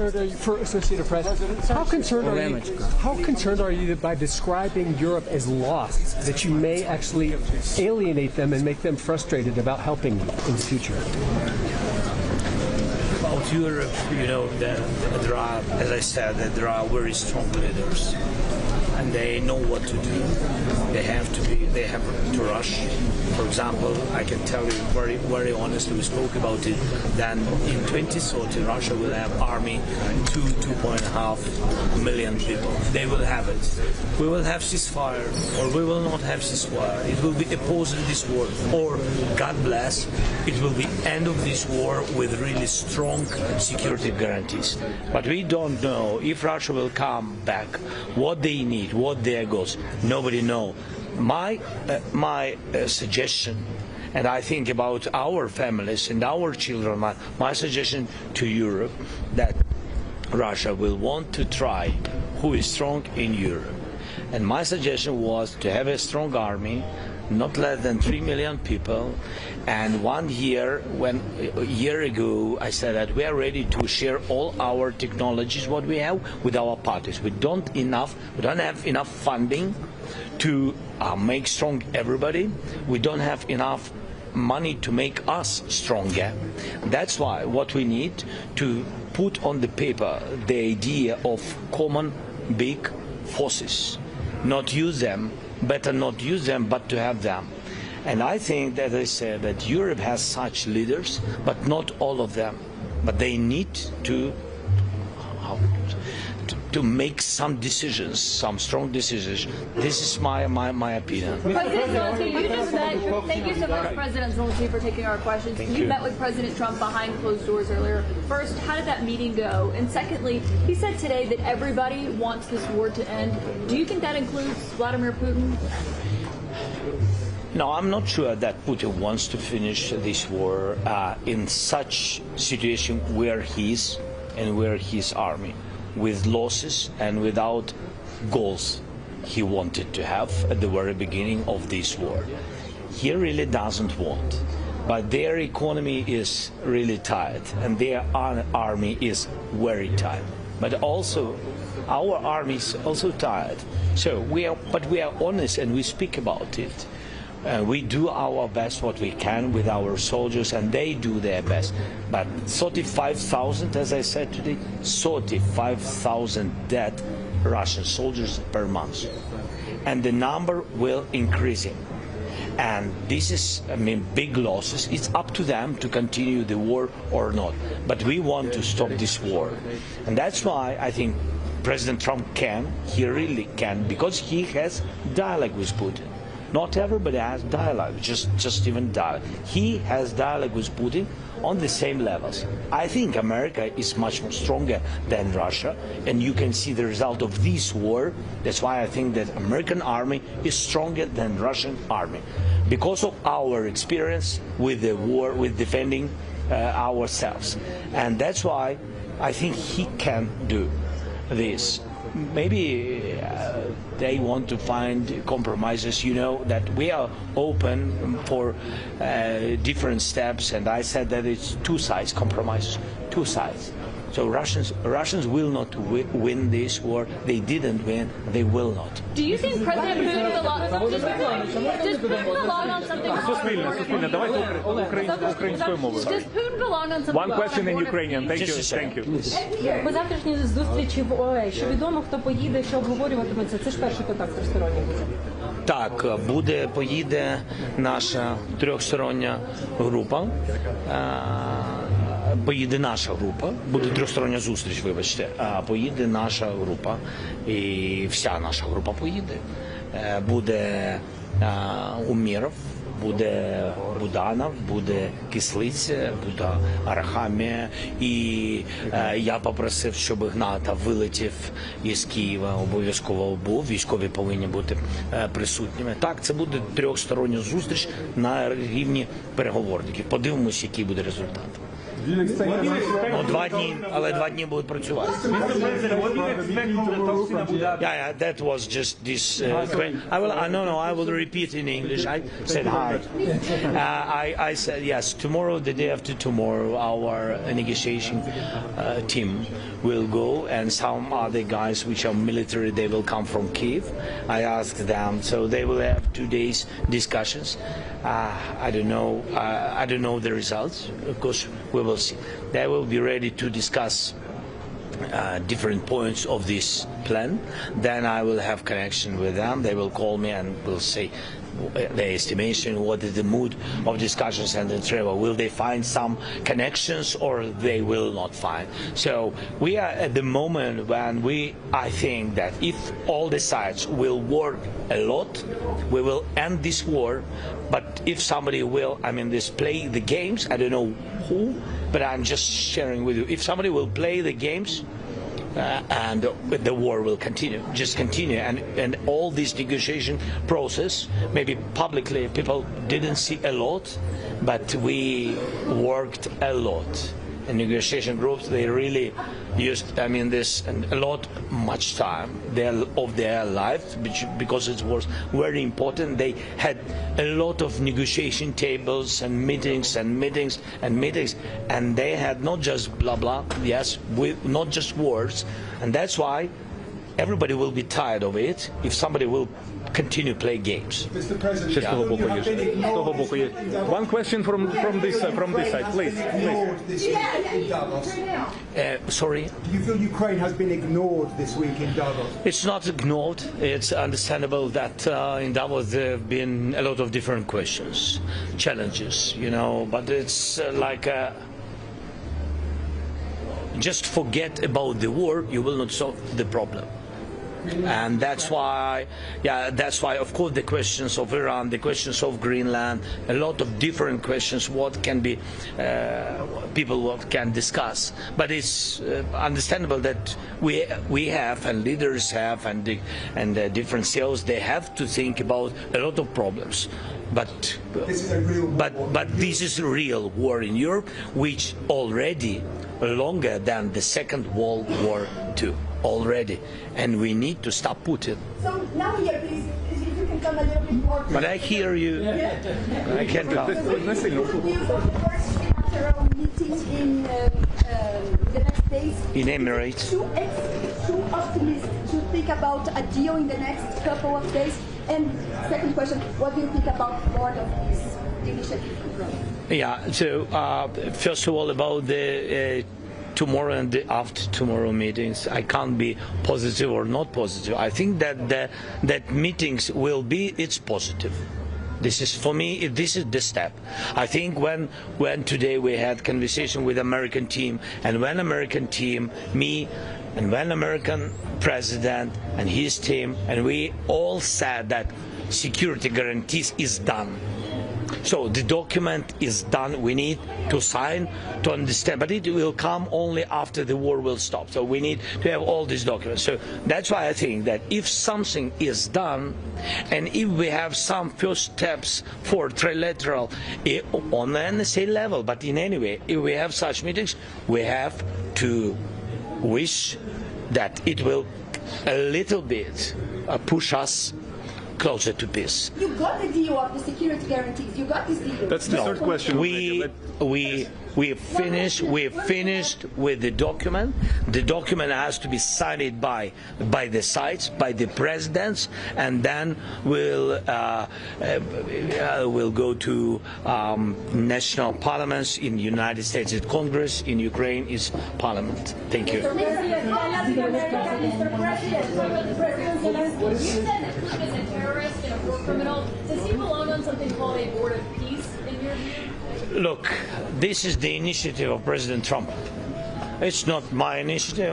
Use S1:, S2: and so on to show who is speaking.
S1: concerned are you, for Associated Press? How concerned are you by describing Europe as lost, that you may actually alienate them and make them frustrated about helping you in the future?
S2: About Europe, you know, there are, as I said, that there are very strong leaders, and they know what to do. They have to rush. For example, I can tell you very honestly, we spoke about it, then in 2030 Russia will have army 2.5 million people. They will have it. We will have ceasefire, or we will not have ceasefire. It will be a pause in this war, or God bless, it will be end of this war with really strong security guarantees. But we don't know if Russia will come back, what they need, what their goals. Nobody knows. My suggestion, and I think about our families and our children, my suggestion to Europe, that Russia will want to try who is strong in Europe. And my suggestion was to have a strong army, not less than 3 million people. And a year ago, I said that we are ready to share all our technologies, what we have, with our parties. We don't have enough funding to make strong everybody. We don't have enough money to make us stronger. That's why what we need to put on the paper the idea of common big forces. Not use them, better not use them, but to have them. And I think that I said that Europe has such leaders, but not all of them. But they need to make some decisions, some strong decisions. This is my opinion.
S3: President Zelensky, you just met. Thank you so much, President Zelensky, for taking our questions. You met with President Trump behind closed doors earlier. First, how did that meeting go? And secondly, he said today that everybody wants this war to end. Do you think that includes Vladimir Putin?
S2: No, I'm not sure that Putin wants to finish this war in such situation where he is and where his army, with losses and without goals he wanted to have at the very beginning of this war. He really doesn't want. But their economy is really tired, and their army is very tired. But also, our army is also tired. So we are honest, and we speak about it. We do our best what we can with our soldiers, and they do their best. But 35,000, as I said today, 35,000 dead Russian soldiers per month. And the number will increasing. And this is, big losses. It's up to them to continue the war or not. But we want to stop this war. And that's why I think President Trump he really can, because he has dialogue with Putin. Not everybody has dialogue, just even dialogue. He has dialogue with Putin on the same levels. I think America is much more stronger than Russia, and you can see the result of this war. That's why I think that American army is stronger than Russian army, because of our experience with the war, with defending ourselves. And that's why I think he can do this. Maybe they want to find compromises, that we are open for different steps, and I said that it's two sides compromises, two sides. So Russians will not win this war. They didn't win. They will not.
S3: Do you think President Putin belongs on something? Does Putin belong on something?
S4: One question in Ukrainian. Thank you. Thank you.
S5: По завтрашній зустрічі в ОАЕ, що відомо, хто поїде, що обговорюватиметься, це ж перший контакт тристоронній буде.
S2: Так, поїде наша трьохстороння група. Поїде наша група, буде трьохстороння зустріч, вибачте, поїде наша група, і вся наша група поїде. Буде Умєров, буде Буданов, буде Кислиця, буде Арахамія. І я попросив, щоб Гната вилетів із Києва, обов'язково був, військові повинні бути присутніми. Так, це буде трьохстороння зустріч на рівні переговорників. Подивимося, який буде результат. 2 дні, але 2 дні будуть працювати. Yeah, that was just this. I will repeat in English. I said hi. I said yes. Tomorrow, the day after tomorrow, our negotiation team will go, and some other guys which are military, they will come from Kiev. I asked them, so they will have 2 days discussions. I don't know. I don't know the results. Of course, we will see. They will be ready to discuss different points of this plan. Then I will have connection with them. They will call me and will say the estimation, what is the mood of discussions and the travel. Will they find some connections or they will not find? So we are at the moment when I think that if all the sides will work a lot, we will end this war. But if somebody will, play the games, I don't know who, but I'm just sharing with you. If somebody will play the games, and the war will continue, and all this negotiation process, maybe publicly people didn't see a lot, but we worked a lot. And negotiation groups, they really used, this and much time of their life, because it was very important. They had a lot of negotiation tables and meetings, and they had not just blah blah, yes, not just words, and that's why everybody will be tired of it if somebody will continue play games.
S6: Mr. President,
S4: One question from this side, please.
S2: Sorry?
S6: Do you feel Ukraine has been ignored this week in Davos?
S2: It's not ignored. It's understandable that in Davos there have been a lot of different questions, challenges, but it's just forget about the war, you will not solve the problem. And that's why, of course, the questions of Iran, the questions of Greenland, a lot of different questions, what can be, people can discuss. But it's understandable that we have, and leaders have, and different CEOs, they have to think about a lot of problems. But this is a real war in Europe, which already longer than the Second World War II. Already, and we need to stop Putin.
S7: So now here, please, if you can come a little bit more.
S2: But I hear you. I can't come.
S7: The first bilateral meeting in the next days.
S2: In Emirates.
S7: Too optimistic to think about a deal in the next couple of days. And second question, what do you think about board of this initiative?
S2: Yeah. So first of all, about the. Tomorrow and the after tomorrow meetings, I can't be positive or not positive. I think that that meetings will be, it's positive. This is, for me, this is the step. I think when today we had conversation with American team, and when American team, me, and when American president and his team, and we all said that security guarantees is done. So the document is done. We need to sign to understand, but it will come only after the war will stop. So we need to have all these documents. So that's why I think that if something is done, and if we have some first steps for trilateral on the NSA level, but in any way, if we have such meetings, we have to wish that it will a little bit push us closer to peace.
S7: You got the deal of the security guarantees. You got this deal.
S4: That's the third question.
S2: We finished with the document. The document has to be signed by the sides, by the presidents, and then we'll go to national parliaments in the United States, it's Congress, in Ukraine is Parliament. Thank you.
S3: Terrorist and a war criminal. Does he belong on something called a board of peace in your view?
S2: Look, this is the initiative of President Trump. It's not my initiative.